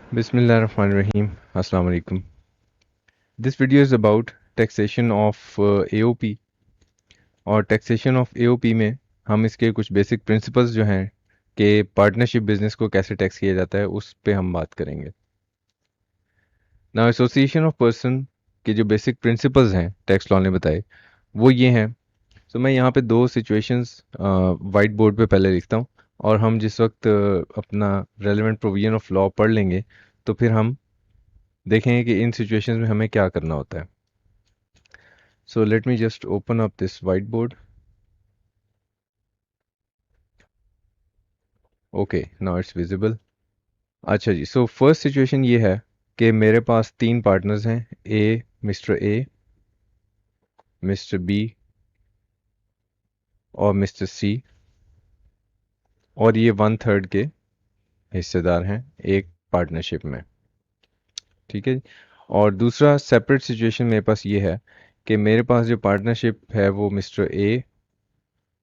Bismillahirrahmanirrahim. Assalamu alaikum. This video is about taxation of AOP और taxation of AOP में हम इसके कुछ बेसिक प्रिंसिपल्स जो हैं कि पार्टनरशिप बिजनेस को कैसे टैक्स किया जाता है उस पे हम बात करेंगे। ना एसोसिएशन ऑफ पर्सन के जो बेसिक प्रिंसिपल्स हैं टैक्स लॉ ने बताए वो ये हैं। तो मैं यहाँ पे दो सिचुएशंस वाइट बोर्ड पे पहले लिखता हूँ और हम जिस वक्त अपना रेलेवेंट प्रोविजन ऑफ लॉ पढ़ लेंगे तो फिर हम देखेंगे कि इन सिचुएशंस में हमें क्या करना होता है। So let me just open up this whiteboard. Okay, now it's visible. अच्छा जी, so first situation ये है कि मेरे पास तीन पार्टनर्स हैं, A, मिस्टर B और मिस्टर C, और ये 1/3 के हिस्सेदार हैं एक पार्टनरशिप में। ठीक है जी। और दूसरा सेपरेट सिचुएशन मेरे पास ये है कि मेरे पास जो पार्टनरशिप है वो मिस्टर A,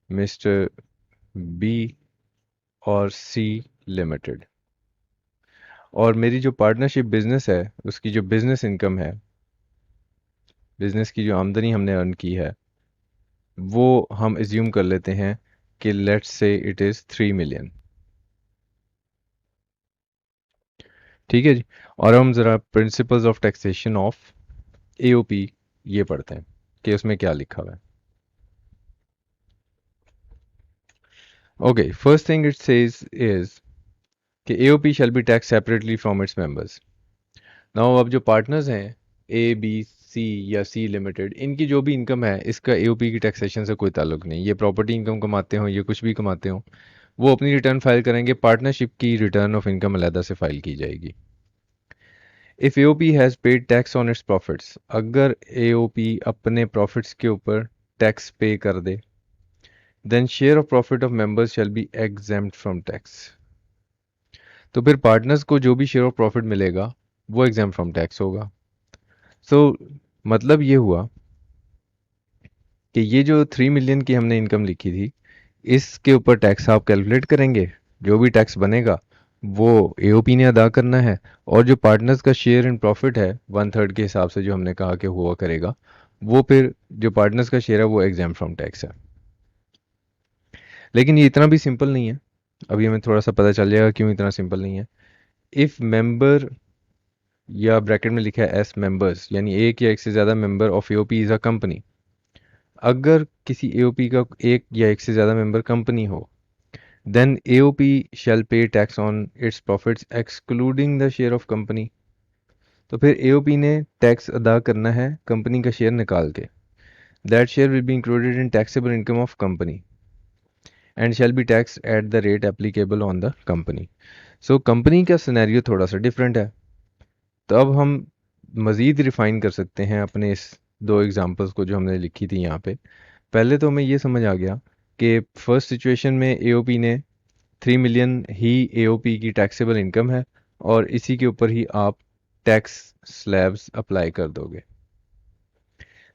मिस्टर B और C लिमिटेड, और मेरी जो पार्टनरशिप बिजनेस है उसकी जो बिजनेस इनकम है, बिजनेस की जो आमदनी हमने अर्न की है वो हम एज्यूम कर लेते हैं कि let's say it is 3 million. ठीक है जी। और हम ज़रा principles of taxation of AOP ये पढ़ते हैं कि उसमें क्या लिखा हुआ है। Okay, first thing it says is कि AOP shall be tax separately from its members. Now अब जो पार्टनर्स हैं A, B, C या C लिमिटेड, इनकी जो भी इनकम है इसका AOP की टैक्सेशन से कोई ताल्लुक नहीं। ये प्रॉपर्टी इनकम कमाते हो, ये कुछ भी कमाते हो, वो अपनी रिटर्न फाइल करेंगे, पार्टनरशिप की रिटर्न ऑफ इनकम अलहदा से फाइल की जाएगी। If AOP has paid tax on its profits, अगर AOP अपने प्रॉफिट्स के ऊपर टैक्स पे कर दे, then share of profit of members shall be exempt from tax. तो फिर पार्टनर्स को जो भी शेयर ऑफ प्रॉफिट मिलेगा वो एग्जेम्प्ट फ्रॉम टैक्स होगा। मतलब ये हुआ कि ये जो 3 मिलियन की हमने इनकम लिखी थी इसके ऊपर टैक्स आप कैलकुलेट करेंगे, जो भी टैक्स बनेगा वो AOP ने अदा करना है, और जो पार्टनर्स का शेयर इन प्रॉफिट है 1/3 के हिसाब से जो हमने कहा कि हुआ करेगा, वो फिर जो पार्टनर्स का शेयर है वो एग्जाम फ्रॉम टैक्स है। लेकिन ये इतना भी सिंपल नहीं है, अभी हमें थोड़ा सा पता चल जाएगा क्यों इतना सिंपल नहीं है। इफ़ मेंबर, या ब्रैकेट में लिखा है एस मेंबर्स, यानी एक या एक से ज़्यादा member of AOP is a company, अगर किसी AOP का एक या एक से ज़्यादा मेंबर कंपनी हो, then AOP shall pay tax on its profits excluding the share of company। तो फिर AOP ने टैक्स अदा करना है कंपनी का शेयर निकाल के। That share will be included in taxable income of company and shall be taxed at the rate applicable on the company। So company का सिनेरियो थोड़ा सा डिफरेंट है। तो अब हम मज़ीद रिफाइन कर सकते हैं अपने इस दो एग्जांपल्स को जो हमने लिखी थी यहाँ पे। पहले तो हमें ये समझ आ गया कि फर्स्ट सिचुएशन में AOP ने 3 मिलियन ही AOP की टैक्सेबल इनकम है और इसी के ऊपर ही आप टैक्स स्लैब्स अप्लाई कर दोगे।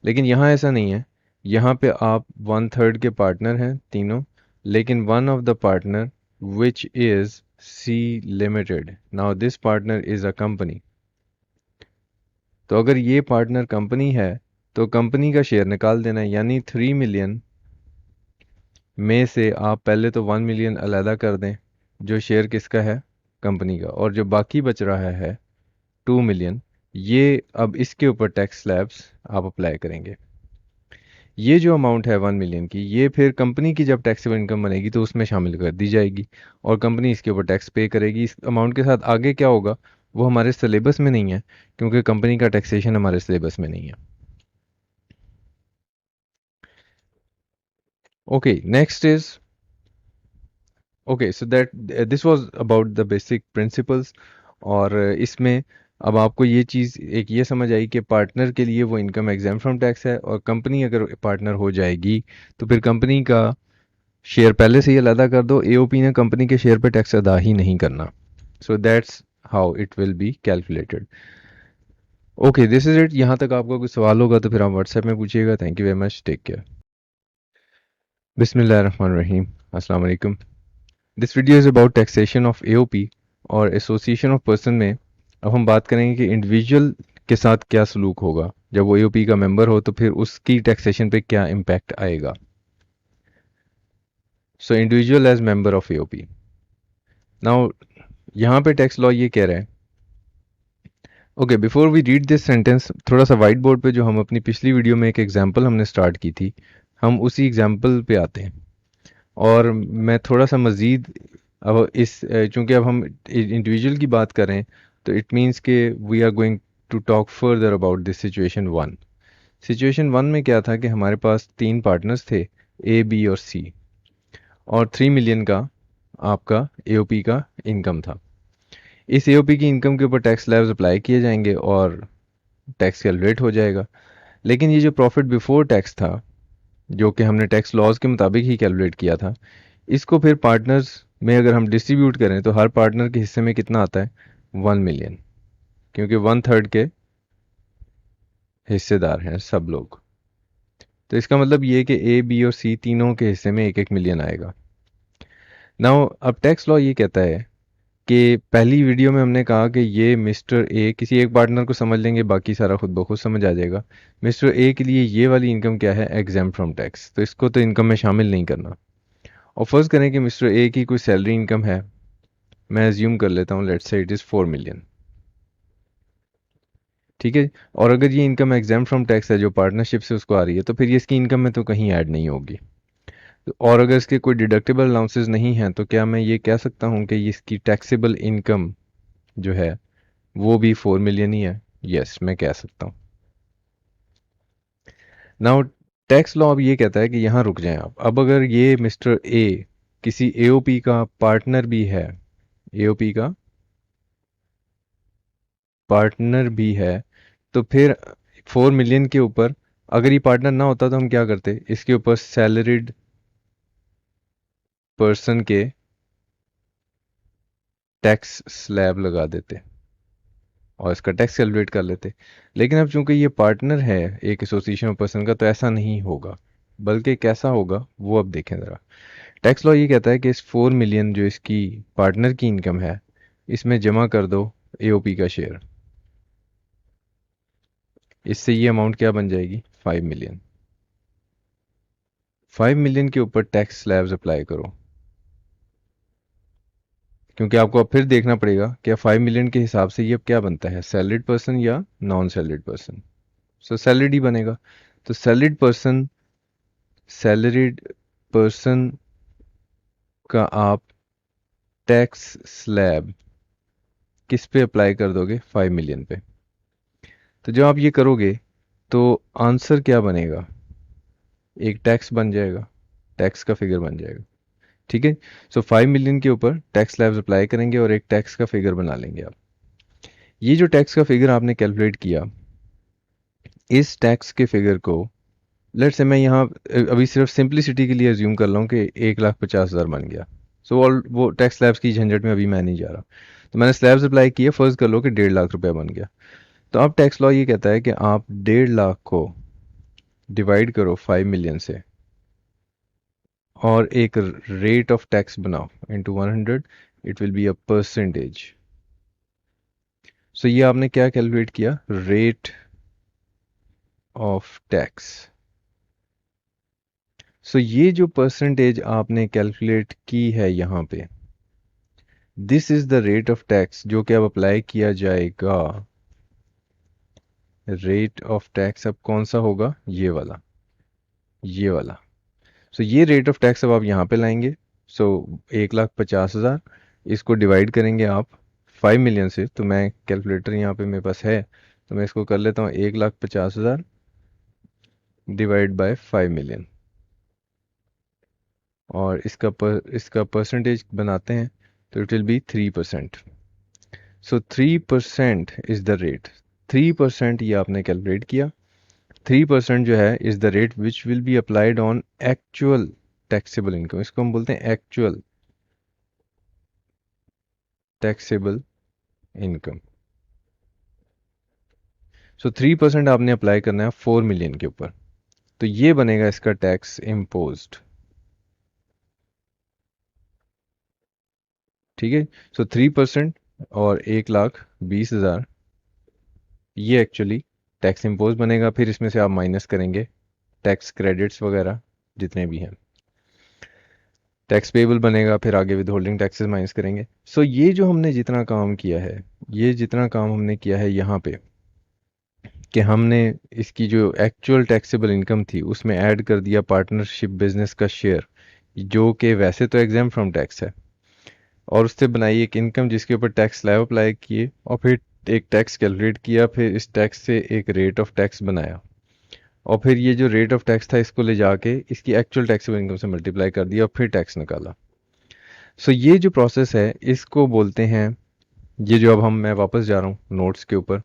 लेकिन यहाँ ऐसा नहीं है, यहाँ पे आप 1/3 के पार्टनर हैं तीनों, लेकिन one of the partner which is C limited, now this partner is a company. तो अगर ये पार्टनर कंपनी है तो कंपनी का शेयर निकाल देना है, यानी 3 मिलियन में से आप पहले तो 1 मिलियन अलहदा कर दें जो शेयर किसका है, कंपनी का, और जो बाकी बच रहा है 2 मिलियन, ये अब इसके ऊपर टैक्स स्लैब्स आप अप्लाई करेंगे। ये जो अमाउंट है 1 मिलियन की, ये फिर कंपनी की जब टैक्सेबल इनकम बनेगी तो उसमें शामिल कर दी जाएगी और कंपनी इसके ऊपर टैक्स पे करेगी। इस अमाउंट के साथ आगे क्या होगा वो हमारे सिलेबस में नहीं है, क्योंकि कंपनी का टैक्सेशन हमारे सिलेबस में नहीं है। Okay, next is, okay, so that this was about the basic principles. और इसमें अब आपको ये चीज़ एक ये समझ आई कि पार्टनर के लिए वो इनकम एग्जाम फ्रॉम टैक्स है, और कंपनी अगर पार्टनर हो जाएगी तो फिर कंपनी का शेयर पहले से ही अलहदा कर दो, AOP ने कंपनी के शेयर पे टैक्स अदा ही नहीं करना। सो that's how it will be calculated. Okay, this is it. यहाँ तक आपका कुछ सवाल होगा तो फिर आप व्हाट्सएप में पूछिएगा। Thank you very much, take care. बिस्मिल्लाहिर्रहमानिर्रहीम, अस्सलाम वालेकुम। This video is about taxation of AOP और एसोसिएशन ऑफ पर्सन में अब हम बात करेंगे कि इंडिविजुअल के साथ क्या सलूक होगा जब वो एओपी का मेंबर हो, तो फिर उसकी टैक्सेशन पे क्या इम्पैक्ट आएगा। So individual as member of AOP. Now यहाँ पे टैक्स लॉ ये कह रहा है, okay before we read this sentence, थोड़ा सा वाइट बोर्ड पे जो हम अपनी पिछली वीडियो में एक एग्जांपल हमने स्टार्ट की थी, हम उसी एग्जांपल पे आते हैं। और मैं थोड़ा सा मज़ीद अब चूंकि अब हम इंडिविजुअल की बात कर रहे हैं, तो इट मीन्स के we are going to talk further about this situation one. Situation one में क्या था कि हमारे पास तीन पार्टनर्स थे, ए बी और सी, और 3 मिलियन का आपका एओपी का इनकम था। इस एओपी की इनकम के ऊपर टैक्स स्लैब्स अप्लाई किए जाएंगे और टैक्स कैलकुलेट हो जाएगा। लेकिन ये जो प्रॉफिट बिफोर टैक्स था, जो कि हमने टैक्स लॉज के मुताबिक ही कैलकुलेट किया था, इसको फिर पार्टनर्स में अगर हम डिस्ट्रीब्यूट करें तो हर पार्टनर के हिस्से में कितना आता है, 1 मिलियन, क्योंकि 1/3 के हिस्सेदार हैं सब लोग। तो इसका मतलब ये कि ए बी और सी तीनों के हिस्से में 1-1 मिलियन आएगा। नाउ अब टैक्स लॉ ये कहता है कि पहली वीडियो में हमने कहा कि ये मिस्टर ए, किसी एक पार्टनर को समझ लेंगे बाकी सारा खुद ब खुद समझ आ जाएगा। मिस्टर ए के लिए ये वाली इनकम क्या है, एग्जाम्प्ट फ्रॉम टैक्स, तो इसको तो इनकम में शामिल नहीं करना। और फर्ज करें कि मिस्टर ए की कोई सैलरी इनकम है, मैं एज्यूम कर लेता हूँ, let's say it is 4 million. ठीक है। और अगर ये इनकम एग्जाम्प्ट फ्रॉम टैक्स है जो पार्टनरशिप से उसको आ रही है, तो फिर ये इसकी इनकम में तो कहीं ऐड नहीं होगी। और अगर इसके कोई डिडक्टेबल अलाउंसेस नहीं हैं, तो क्या मैं ये कह सकता हूँ कि इसकी टैक्सेबल इनकम जो है वो भी 4 मिलियन ही है? यस, मैं कह सकता हूँ। नाउ टैक्स लॉ अब ये कहता है कि यहाँ रुक जाएं आप। अब अगर ये मिस्टर ए किसी एओपी का पार्टनर भी है, एओपी का पार्टनर भी है, तो फिर 4 मिलियन के ऊपर अगर ये पार्टनर ना होता तो हम क्या करते, इसके ऊपर सैलरीड पर्सन के टैक्स स्लैब लगा देते और इसका टैक्स कैलकुलेट कर लेते। लेकिन अब चूंकि ये पार्टनर है एक एसोसिएशन ऑफ पर्सन का, तो ऐसा नहीं होगा। बल्कि कैसा होगा वो अब देखें ज़रा। टैक्स लॉ ये कहता है कि इस 4 मिलियन जो इसकी पार्टनर की इनकम है, इसमें जमा कर दो एओपी का शेयर। इससे ये अमाउंट क्या बन जाएगी, 5 मिलियन। 5 मिलियन के ऊपर टैक्स स्लैब्स अप्लाई करो, क्योंकि आपको अब फिर देखना पड़ेगा कि 5 मिलियन के हिसाब से ये अब क्या बनता है, सैलरीड पर्सन या नॉन सैलरीड पर्सन। सो सैलरीड ही बनेगा। तो सैलरीड पर्सन का आप टैक्स स्लैब किस पे अप्लाई कर दोगे, 5 मिलियन पे। तो जब आप ये करोगे तो आंसर क्या बनेगा, एक टैक्स बन जाएगा, टैक्स का फिगर बन जाएगा। ठीक है। सो 5 मिलियन के ऊपर टैक्स स्लैब्स अप्लाई करेंगे और एक टैक्स का फिगर बना लेंगे आप। ये जो टैक्स का फिगर आपने कैलकुलेट किया, इस टैक्स के फिगर को लेट्स से मैं यहाँ अभी सिर्फ सिंप्लिसिटी के लिए अज्यूम कर रहा हूँ कि 1,50,000 बन गया। सो ऑल वो टैक्स स्लैब्स की झंझट में अभी मैं नहीं जा रहा। तो मैंने स्लैब्स अप्लाई किए, फर्ज कर लो कि 1,50,000 रुपया बन गया। तो अब टैक्स लॉ ये कहता है कि आप 1,50,000 को डिवाइड करो 5 मिलियन से और एक रेट ऑफ टैक्स बनाओ into 100, it will be a percentage. So ये आपने क्या कैलकुलेट किया, रेट ऑफ टैक्स। सो ये जो परसेंटेज आपने कैलकुलेट की है यहाँ पे, this is the rate of tax जो कि अब अप्लाई किया जाएगा। रेट ऑफ टैक्स अब कौन सा होगा, ये वाला, ये वाला। सो ये रेट ऑफ टैक्स अब आप यहाँ पे लाएंगे। सो 1,50,000, इसको डिवाइड करेंगे आप 5 मिलियन से। तो मैं कैलकुलेटर यहाँ पे मेरे पास है, तो मैं इसको कर लेता हूँ, 1,50,000 डिवाइड बाय 5 मिलियन, और इसका परसेंटेज बनाते हैं तो it will B 3%। So 3% is the rate. 3% ये आपने कैलकुलेट किया। 3% जो है is the rate which will be applied on actual taxable income. इसको हम बोलते हैं एक्चुअल टैक्सेबल इनकम। सो 3% आपने अप्लाई करना है 4 मिलियन के ऊपर, तो ये बनेगा इसका टैक्स इम्पोज्ड। ठीक है। सो 3% और 1,20,000 ये एक्चुअली टैक्स इम्पोज बनेगा। फिर इसमें से आप माइनस करेंगे टैक्स क्रेडिट्स वगैरह जितने भी हैं, टैक्स पेबल बनेगा। फिर आगे विद होल्डिंग टैक्सेस माइनस करेंगे। सो ये जो हमने जितना काम किया है, ये जितना काम हमने किया है यहाँ पे, कि हमने इसकी जो एक्चुअल टैक्सेबल इनकम थी उसमें ऐड कर दिया पार्टनरशिप बिजनेस का शेयर, जो कि वैसे तो एग्जाम फ्रॉम टैक्स है, और उससे बनाई एक इनकम जिसके ऊपर टैक्स स्लैब अप्लाई किए, और फिर एक टैक्स कैलकुलेट किया, फिर इस टैक्स से एक रेट ऑफ टैक्स बनाया, और फिर ये जो रेट ऑफ टैक्स था इसको ले जाके इसकी एक्चुअल टैक्सेबल इनकम से मल्टीप्लाई कर दिया और फिर टैक्स निकाला। सो ये जो प्रोसेस है इसको बोलते हैं, ये जो अब मैं वापस जा रहा हूँ नोट्स के ऊपर,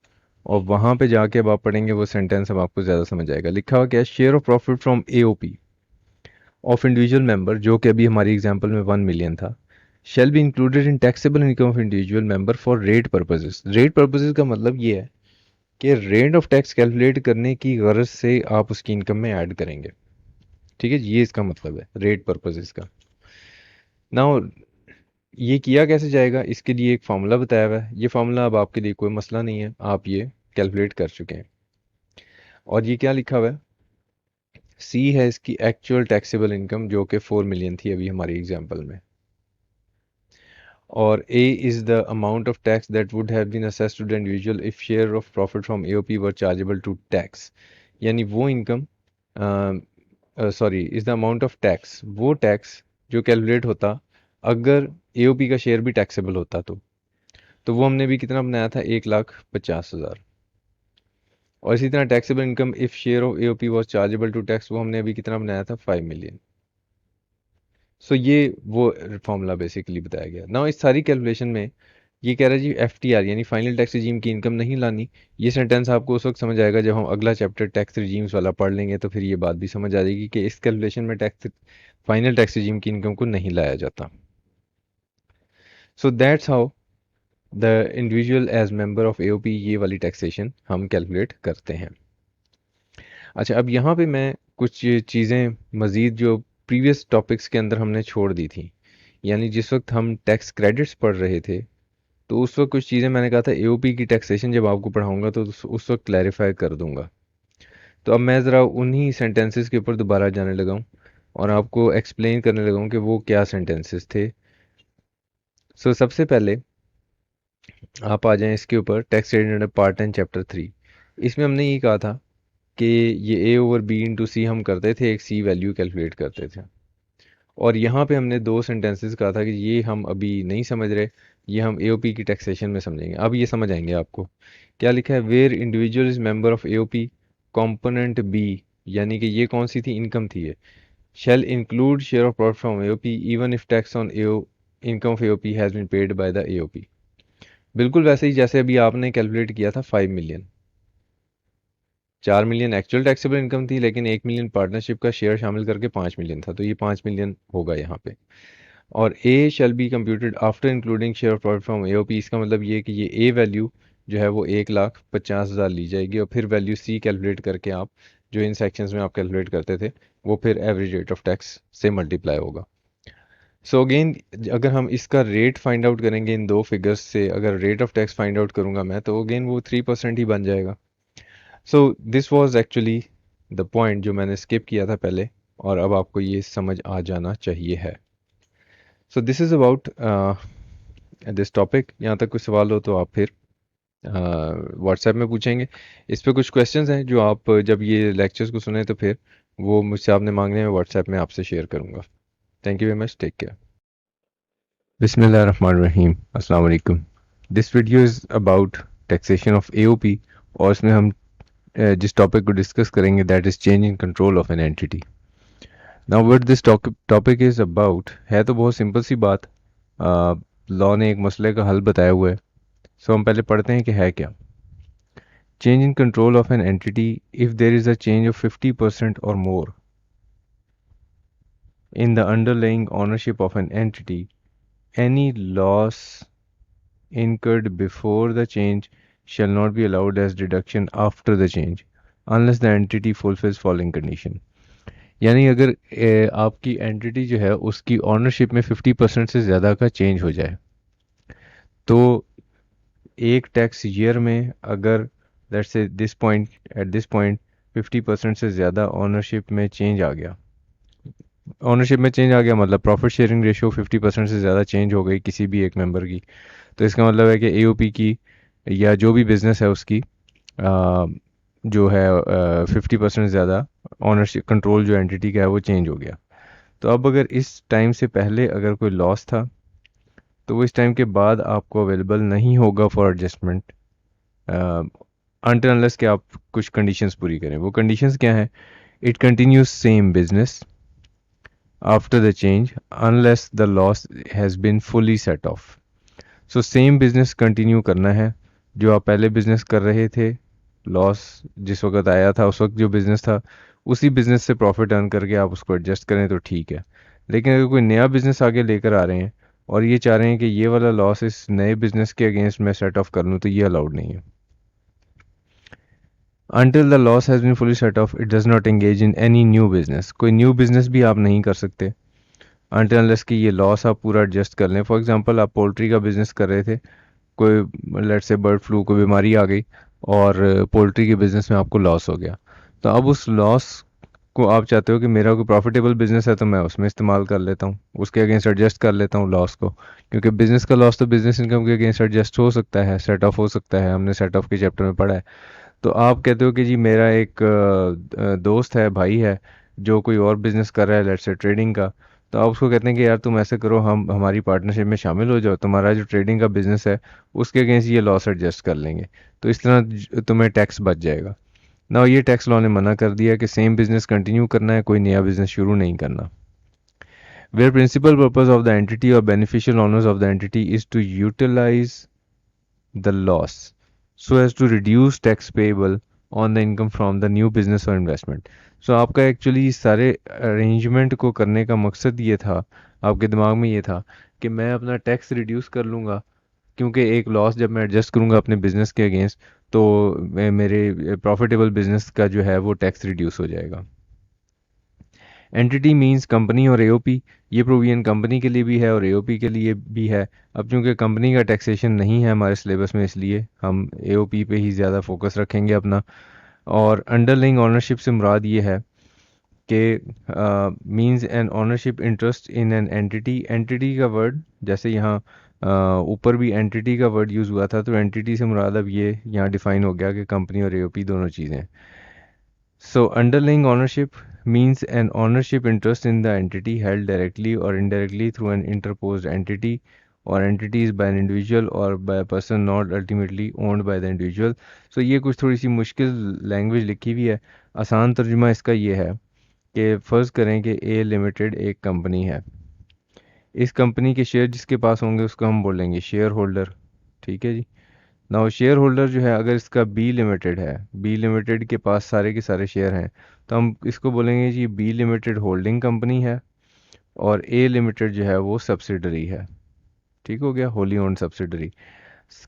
और वहाँ पे जाके अब आप पढ़ेंगे वो सेंटेंस, अब आपको ज़्यादा समझ आएगा। लिखा हुआ क्या है, share of profit from AOP of individual member, जो कि अभी हमारी एग्जांपल में 1 मिलियन था, shall be included in taxable income of individual member for rate purposes. Rate purposes का मतलब ये है कि रेट ऑफ टैक्स कैलकुलेट करने की गरज से आप उसकी इनकम में ऐड करेंगे। ठीक है, ये इसका मतलब है रेट पर्पजेज का। नाउ ये किया कैसे जाएगा, इसके लिए एक फार्मूला बताया हुआ है। ये फार्मूला अब आपके लिए कोई मसला नहीं है, आप ये कैलकुलेट कर चुके हैं। और ये क्या लिखा हुआ है, सी है इसकी एक्चुअल टैक्सेबल इनकम, जो कि 4 मिलियन थी अभी हमारी एग्जांपल में, और A is the amount of tax that would have been assessed to the individual if share of profit from AOP were chargeable to tax. यानी वो income, sorry, is the amount of tax, वो tax जो calculate होता अगर AOP का share भी taxable होता तो वो हमने भी कितना बनाया था, 1,50,000। और इसी तरह taxable income if share of AOP was chargeable to tax, वो हमने अभी कितना बनाया था, 5 मिलियन। सो ये वो फॉर्मूला बेसिकली बताया गया ना। इस सारी कैलकुलेशन में ये कह रहा है जी एफटीआर यानी फाइनल टैक्स रिजीम की इनकम नहीं लानी। ये सेंटेंस आपको उस वक्त समझ आएगा जब हम अगला चैप्टर टैक्स रिजीम्स वाला पढ़ लेंगे, तो फिर ये बात भी समझ आ जाएगी कि इस कैलकुलेशन में टैक्स फाइनल टैक्स रिजीम की इनकम को नहीं लाया जाता। So that's how the individual as member of AOP, ये वाली टैक्सेशन हम कैलकुलेट करते हैं। अच्छा, अब यहाँ पे मैं कुछ चीज़ें मज़ीद जो प्रीवियस टॉपिक्स के अंदर हमने छोड़ दी थी, यानी जिस वक्त हम टैक्स क्रेडिट्स पढ़ रहे थे, तो उस वक्त कुछ चीज़ें मैंने कहा था एओपी की टैक्सेशन जब आपको पढ़ाऊंगा तो उस वक्त क्लैरिफाई कर दूंगा। तो अब मैं ज़रा उन्हीं सेंटेंसेस के ऊपर दोबारा जाने लगा हूँ और आपको एक्सप्लेन करने लगा हूँ कि वो क्या सेंटेंसेस थे। सो सबसे पहले आप आ जाएं इसके ऊपर, tax credit under part 10 chapter 3। इसमें हमने ये कहा था कि ये ए ओवर बी इंटू सी हम करते थे, एक सी वैल्यू कैलकुलेट करते थे। और यहाँ पे हमने दो सेंटेंसेस कहा था कि ये हम अभी नहीं समझ रहे, ये हम एओपी की टैक्सेशन में समझेंगे। अब ये समझ आएंगे आपको। क्या लिखा है, where individual is member of AOP component B, यानी कि ये कौन सी थी, इनकम थी ये, shall include share of profit from AOP even if tax on AO income of AOP has been paid by the AOP। बिल्कुल वैसे ही जैसे अभी आपने कैलकुलेट किया था 5 million, 4 million actual taxable income थी, लेकिन 1 मिलियन पार्टनरशिप का शेयर शामिल करके 5 मिलियन था, तो ये 5 मिलियन होगा यहाँ पे। और a shall be computed after including share of profit from AOP, इसका मतलब ये कि ये ए वैल्यू जो है वो 1,50,000 ली जाएगी, और फिर वैल्यू सी कैलकुलेट करके आप जो इन सेक्शंस में आप कैलकुलेट करते थे वो फिर एवरेज रेट ऑफ टैक्स से मल्टीप्लाई होगा। सो अगेन अगर हम इसका रेट फाइंड आउट करेंगे इन दो फिगर्स से, अगर rate of tax find out करूंगा मैं, तो अगेन वो 3% ही बन जाएगा। So this was actually the point जो मैंने स्किप किया था पहले, और अब आपको ये समझ आ जाना चाहिए है। So this is about this topic. यहाँ तक कोई सवाल हो तो आप फिर व्हाट्सएप में पूछेंगे। इस पे कुछ क्वेश्चंस हैं जो आप जब ये लेक्चर्स को सुने तो फिर वो मुझसे आपने मांगने में व्हाट्सएप में आपसे शेयर करूँगा। Thank you very much, take care. बिस्मिल्लाहिर्रहमानिर्रहीम, अस्सलाम वालेकुम। This video is about taxation of AOP, और इसमें हम जिस टॉपिक को डिस्कस करेंगे that is change in control of an entity. Now what this topic is about, है तो बहुत सिंपल सी बात, लॉ ने एक मसले का हल बताया हुआ है। सो हम पहले पढ़ते हैं कि है क्या। Change in control of an entity if there is a change of 50% or more in the underlying ownership of an entity, any loss incurred before the change shall not be allowed as deduction after the change unless the entity fulfills following condition। यानी अगर आपकी entity जो है उसकी ownership में 50% से ज़्यादा का चेंज हो जाए, तो एक टैक्स ईयर में अगर let's say this point at this point 50% से ज़्यादा ऑनरशिप में चेंज आ गया मतलब प्रॉफिट शेयरिंग रेशियो 50% से ज़्यादा चेंज हो गई किसी भी एक मेंबर की, तो इसका मतलब है कि एओपी की या जो भी बिजनेस है उसकी आ, जो है 50% ज़्यादा ऑनरशिप कंट्रोल जो एंटिटी का है वो चेंज हो गया। तो अब अगर इस टाइम से पहले अगर कोई लॉस था तो वो इस टाइम के बाद आपको अवेलेबल नहीं होगा फॉर एडजस्टमेंट, अनटिल अनलेस कि आप कुछ कंडीशंस पूरी करें। वो कंडीशंस क्या हैं? It continues same business after the change unless the loss has been fully set off. So same business continue करना है जो आप पहले बिजनेस कर रहे थे, लॉस जिस वक्त आया था उस वक्त जो बिजनेस था उसी बिजनेस से प्रॉफिट अर्न करके आप उसको एडजस्ट करें तो ठीक है। लेकिन अगर कोई नया बिजनेस आगे लेकर आ रहे हैं और ये चाह रहे हैं कि ये वाला लॉस इस नए बिजनेस के अगेंस्ट मैं सेट ऑफ कर लूँ तो ये अलाउड नहीं है। Until the loss has been fully set off, it does not engage in any new business. कोई न्यू बिजनेस भी आप नहीं कर सकते until unless कि ये लॉस आप पूरा एडजस्ट कर लें। फॉर एग्जांपल आप पोल्ट्री का बिजनेस कर रहे थे, कोई लेट से बर्ड फ्लू कोई बीमारी आ गई और पोल्ट्री के बिजनेस में आपको लॉस हो गया, तो अब उस लॉस को आप चाहते हो कि मेरा कोई प्रॉफिटेबल बिजनेस है तो मैं उसमें इस्तेमाल कर लेता हूँ, उसके अगेंस्ट एडजस्ट कर लेता हूँ लॉस को, क्योंकि बिजनेस का लॉस तो बिजनेस इनकम के अगेंस्ट एडजस्ट हो सकता है, सेट ऑफ हो सकता है, हमने सेट ऑफ के चैप्टर में पढ़ा है। तो आप कहते हो कि जी मेरा एक दोस्त है, भाई है, जो कोई और बिजनेस कर रहा है लेट्स से ट्रेडिंग का, तो आप उसको कहते हैं कि यार तुम ऐसे करो, हम हमारी पार्टनरशिप में शामिल हो जाओ, तुम्हारा जो ट्रेडिंग का बिजनेस है उसके अगेंस्ट ये लॉस एडजस्ट कर लेंगे, तो इस तरह तुम्हें टैक्स बच जाएगा ना। ये टैक्स लॉ ने मना कर दिया कि सेम बिजनेस कंटिन्यू करना है, कोई नया बिजनेस शुरू नहीं करना। Where principal purpose of the entity और beneficial owners of the entity is to utilise the loss so as to reduce tax payable on the income from the new business or investment। so आपका actually सारे arrangement को करने का मकसद ये था, आपके दिमाग में ये था कि मैं अपना टैक्स रिड्यूस कर लूँगा, क्योंकि एक लॉस जब मैं एडजस्ट करूँगा अपने बिजनेस के अगेंस्ट तो मेरे प्रॉफिटेबल बिजनेस का जो है वो टैक्स रिड्यूस हो जाएगा। एंटिटी मींस कंपनी और एओपी, ये प्रोविजन कंपनी के लिए भी है और एओपी के लिए भी है। अब चूंकि कंपनी का टैक्सेशन नहीं है हमारे सिलेबस में इसलिए हम एओपी पे ही ज़्यादा फोकस रखेंगे अपना। और अंडरलाइंग ऑनरशिप से मुराद ये है कि means an ownership interest in an entity. Entity का वर्ड जैसे यहाँ ऊपर भी एंटिटी का वर्ड यूज़ हुआ था, तो एंटिटी से मुराद अब ये यहाँ डिफाइन हो गया कि कंपनी और एओपी दोनों चीज़ें। So, underlying ownership means an ownership interest in the entity held directly or indirectly through an interposed entity or entities by an individual or by a person not ultimately owned by the individual। So, ये कुछ थोड़ी सी मुश्किल language लिखी हुई है। आसान तर्जुमा इसका ये है कि फ़र्ज़ करें कि ए लिमिटेड एक कंपनी है, इस कंपनी के शेयर जिसके पास होंगे उसको हम बोलेंगे शेयर होल्डर, ठीक है जी। नाउ शेयर होल्डर जो है अगर इसका बी लिमिटेड है, बी लिमिटेड के पास सारे के सारे शेयर हैं, तो हम इसको बोलेंगे जी बी लिमिटेड होल्डिंग कंपनी है और ए लिमिटेड जो है वो सब्सिडरी है। ठीक हो गया, होली ओन्ड सब्सिडरी,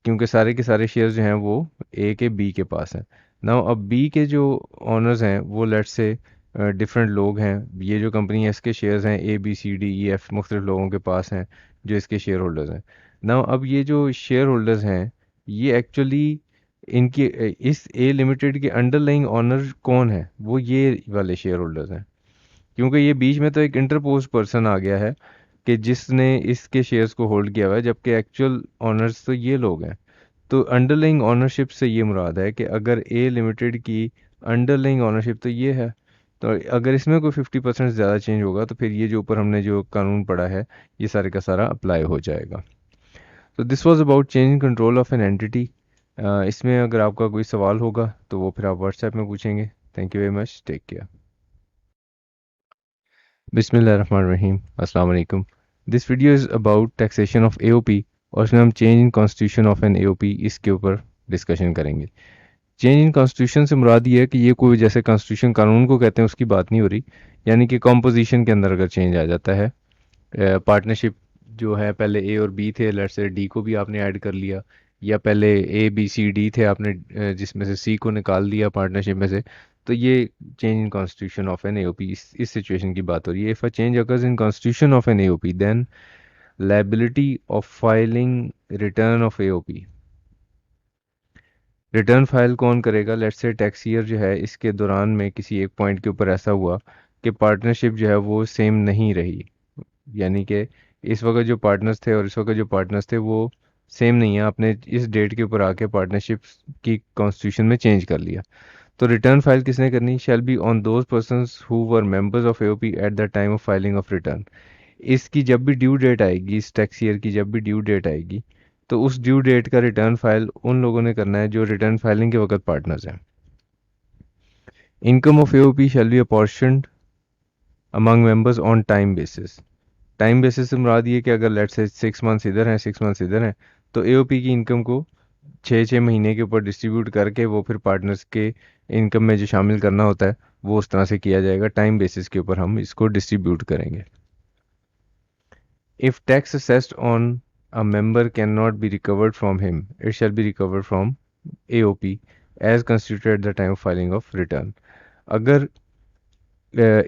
क्योंकि सारे के सारे शेयर जो हैं वो ए के बी के पास हैं। नाउ अब बी के जो ऑनर्स हैं वो लेट्स से डिफरेंट लोग हैं, ये जो कंपनी है इसके शेयर्स हैं A B C D E F मुख्तलिफ लोगों के पास हैं जो इसके शेयर होल्डर्स हैं। नाउ अब ये जो शेयर होल्डर्स हैं ये एक्चुअली इनके इस ए लिमिटेड के अंडरलाइंग ऑनर कौन है, वो ये वाले शेयर होल्डर्स हैं, क्योंकि ये बीच में तो एक इंटरपोज पर्सन आ गया है कि जिसने इसके शेयर्स को होल्ड किया हुआ है, जबकि एक्चुअल ऑनर्स तो ये लोग हैं। तो अंडरलाइंग ऑनरशिप से ये मुराद है कि अगर ए लिमिटेड की अंडरलाइंग ऑनरशिप तो ये है, तो अगर इसमें कोई 50% ज़्यादा चेंज होगा तो फिर ये जो ऊपर हमने जो कानून पढ़ा है ये सारे का सारा अप्लाई हो जाएगा। तो this was about changing control of an entity. इसमें अगर आपका कोई सवाल होगा तो वो फिर आप व्हाट्सएप में पूछेंगे। Thank you very much, take care. बिस्मिल्लाहिर्रहमानिर्रहीम, अस्सलाम वालेकुम। This video is about taxation of AOP और इसमें हम change in constitution of an AOP इसके ऊपर डिस्कशन करेंगे। चेंज इन कॉन्स्टिट्यूशन से मुराद ये है कि ये कोई जैसे कॉन्स्टिट्यूशन कानून को कहते हैं उसकी बात नहीं हो रही, यानी कि कॉम्पोजिशन के अंदर अगर चेंज आ जाता है, पार्टनरशिप जो है पहले ए और बी थे, लेट्स से डी को भी आपने ऐड कर लिया, या पहले ए बी सी डी थे आपने जिसमें से सी को निकाल दिया पार्टनरशिप में से, तो ये change in constitution of an AOP इस सिचुएशन की बात हो रही है। If a change occurs in constitution of an AOP then liability of filing return of AOP return file कौन करेगा? लेट्स से टैक्स ईयर जो है इसके दौरान में किसी एक पॉइंट के ऊपर ऐसा हुआ कि पार्टनरशिप जो है वो सेम नहीं रही, यानी कि इस वक्त जो पार्टनर्स थे और इस वक्त जो पार्टनर्स थे वो सेम नहीं है, आपने इस डेट के ऊपर आके पार्टनरशिप की कॉन्स्टिट्यूशन में चेंज कर लिया। तो रिटर्न फाइल किसने करनी? Shall be on those persons who were members of AOP at the time of filing of return. इसकी जब भी ड्यू डेट आएगी, इस टैक्स ईयर की जब भी ड्यू डेट आएगी, तो उस ड्यू डेट का रिटर्न फाइल उन लोगों ने करना है जो रिटर्न फाइलिंग के वक्त पार्टनर्स हैं। Income of AOP shall be apportioned among members on time basis. Time basis से मुराद ये कि अगर लेट्स से 6 मंथ्स इधर हैं, 6 मंथ्स इधर हैं, तो एओपी की इनकम को 6 6 महीने के ऊपर डिस्ट्रीब्यूट करके वो फिर पार्टनर्स के इनकम में जो शामिल करना होता है वो उस तरह से किया जाएगा, टाइम बेसिस के ऊपर हम इसको डिस्ट्रीब्यूट करेंगे। If tax assessed on a member cannot be recovered from him, it shall be recovered from AOP as constituted at the time of filing of return. अगर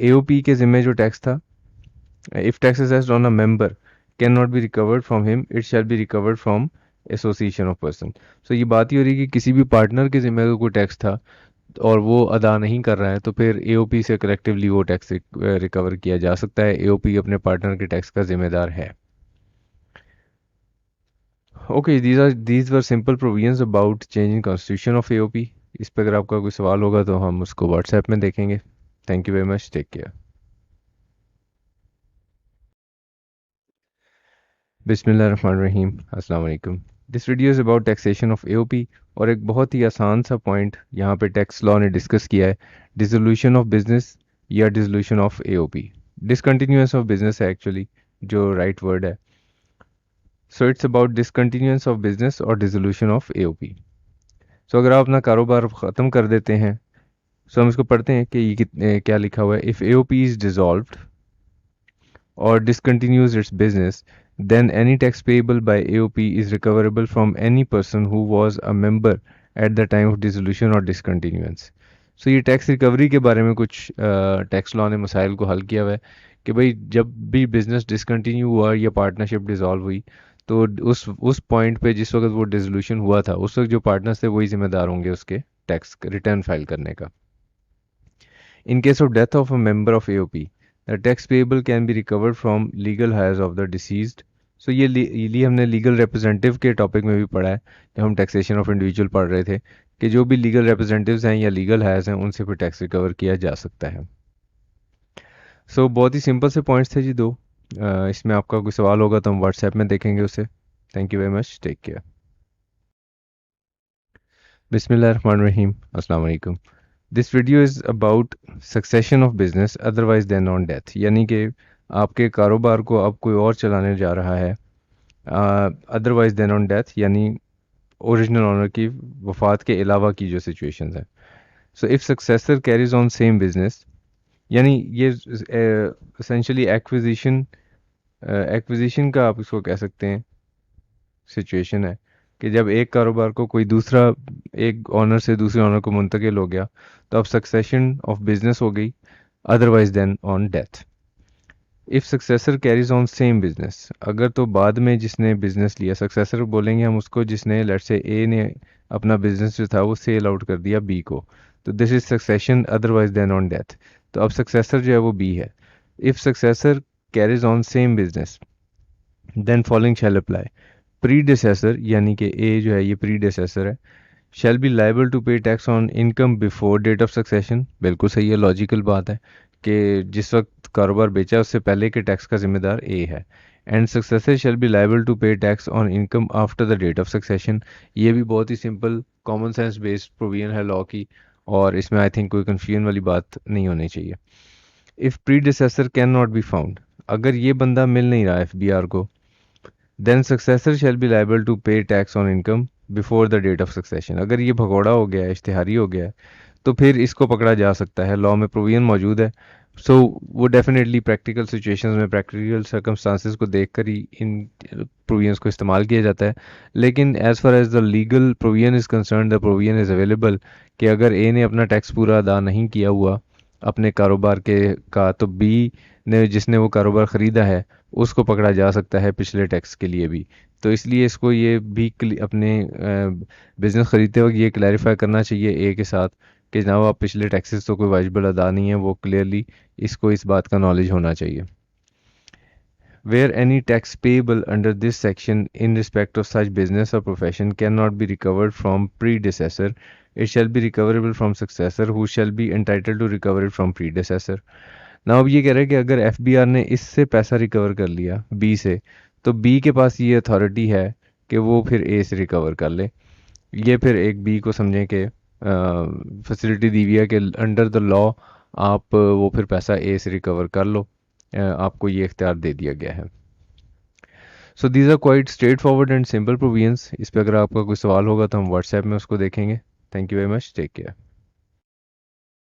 AOP के ज़िम्मे जो टैक्स था, if tax assessed on a member cannot be recovered from him, it shall be recovered from association of person. So ये बात ही हो रही है कि किसी भी पार्टनर के ज़िम्मे अगर कोई टैक्स था और वो अदा नहीं कर रहा है तो फिर एओपी से कलेक्टिवली वो टैक्स रिकवर किया जा सकता है। एओपी अपने पार्टनर के टैक्स का जिम्मेदार है। Okay, these were simple provisions about changing constitution of AOP। इस पर अगर आपका कोई सवाल होगा तो हम उसको व्हाट्सएप में देखेंगे। Thank you very much, take care. बिस्मिल्लाहिर्रहमानिर्रहीम, अस्सलाम वालेकुम। This video is about taxation of AOP, और एक बहुत ही आसान सा पॉइंट यहाँ पे टैक्स लॉ ने डिस्कस किया है, डिसोल्यूशन ऑफ बिजनेस या dissolution of AOP. Discontinuance of business है एक्चुअली जो राइट वर्ड है। So it's about discontinuance of business और डिसोल्यूशन ऑफ एओपी। सो अगर आप अपना कारोबार ख़त्म कर देते हैं, सो हम इसको पढ़ते हैं कि ये क्या लिखा हुआ है। If AOP is dissolved or discontinues its business, then any tax payable by AOP is recoverable from any person who was a member at the time of dissolution or discontinuance। सो ये टैक्स रिकवरी के बारे में कुछ tax law ने मसाइल को हल किया हुआ है कि भाई जब भी बिजनेस डिसकंटिन्यू हुआ या पार्टनरशिप डिसॉल्व हुई, तो उस पॉइंट पे जिस वक्त वो डिसोल्यूशन हुआ था उस वक्त जो पार्टनर्स थे वही जिम्मेदार होंगे उसके टैक्स रिटर्न फाइल करने का। In case of death of a member of AOP, the tax payable can be recovered from legal heirs of the deceased। सो ये हमने लीगल रिप्रेजेंटेटिव के टॉपिक में भी पढ़ा है जब हम टैक्सेशन ऑफ इंडिविजुअल पढ़ रहे थे कि जो भी लीगल रिप्रेजेंटेटिव्स हैं या लीगल हायर्स हैं उनसे फिर टैक्स रिकवर किया जा सकता है। सो बहुत ही सिंपल से पॉइंट्स थे जी दो। इसमें आपका कोई सवाल होगा तो हम व्हाट्सएप में देखेंगे उसे। Thank you very much, take care. बिस्मिल्लाहिर्रहमानिर्रहीम, अस्सलाम वालेकुम। This video is about succession of business otherwise than on death, यानी कि आपके कारोबार को अब कोई और चलाने जा रहा है अदरवाइज देन ऑन डेथ, यानी ओरिजिनल ऑनर की वफात के अलावा की जो सिचुएशंस हैं। So if successor carries on same business, यानी ये एसेंशली एक्विजिशन का आप इसको कह सकते हैं सिचुएशन है कि जब एक कारोबार को कोई दूसरा एक ऑनर से दूसरे ऑनर को मुंतकिल हो गया तो अब सक्सेशन ऑफ बिजनेस हो गई otherwise than on death. If successor carries on same business, अगर तो बाद में जिसने बिजनेस लिया, सक्सेसर बोलेंगे हम उसको जिसने लेट्स से ए ने अपना बिजनेस जो था वो सेल आउट कर दिया बी को, तो this is succession otherwise than on death. तो अब सक्सेसर जो है वो बी है। If successor carries on same business then following shall apply. Predecessor यानी कि ए जो है ये प्रीडिसेसर है, shall be liable to pay tax on income before date of succession. बिल्कुल सही है, लॉजिकल बात है कि जिस वक्त कारोबार बेचा उससे पहले के टैक्स का जिम्मेदार ए है। And successor shall be liable to pay tax on income after the date of succession. ये भी बहुत ही simple common sense based provision है लॉ की, और इसमें आई थिंक कोई कन्फ्यूजन वाली बात नहीं होनी चाहिए। If predecessor cannot be found, अगर ये बंदा मिल नहीं रहा एफबीआर को, then successor shall be liable to pay tax on income before the date of succession. अगर ये भगोड़ा हो गया है, इश्तिहारी हो गया है, तो फिर इसको पकड़ा जा सकता है, लॉ में प्रोविजन मौजूद है। सो वो डेफिनेटली प्रैक्टिकल सिचुएशंस में प्रैक्टिकल सर्कमस्टांसिस को देख कर ही इन प्रोविजंस को इस्तेमाल किया जाता है। लेकिन as far as the legal provision is concerned, the provision is available कि अगर ए ने अपना टैक्स पूरा अदा नहीं किया हुआ अपने कारोबार के का, तो बी ने जिसने वो कारोबार ख़रीदा है उसको पकड़ा जा सकता है पिछले टैक्स के लिए भी। तो इसलिए इसको ये भी अपने बिजनेस ख़रीदते वक्त ये क्लैरिफाई करना चाहिए ए के साथ कि जनाब आप पिछले टैक्सेस तो कोई वाजिबल अदा नहीं है, वो क्लियरली इसको इस बात का नॉलेज होना चाहिए। Where any tax payable under this section in respect of such business or profession cannot be recovered from predecessor, it shall be recoverable from successor who shall be entitled to recover it from predecessor. Now अब ये कह रहा है कि अगर FBR ने इससे पैसा रिकवर कर लिया बी से, तो बी के पास ये अथॉरिटी है कि वो फिर ए से रिकवर कर ले। ये फिर एक बी को समझें कि फैसिलिटी दी हुई है कि अंडर द लॉ आप वो फिर पैसा ए से रिकवर कर लो, आपको ये इख्तियार दे दिया गया है। So these are quite straightforward and simple provisions. इस पर अगर आपका कोई सवाल होगा तो हम व्हाट्सएप में उसको देखेंगे। Thank you very much, take care.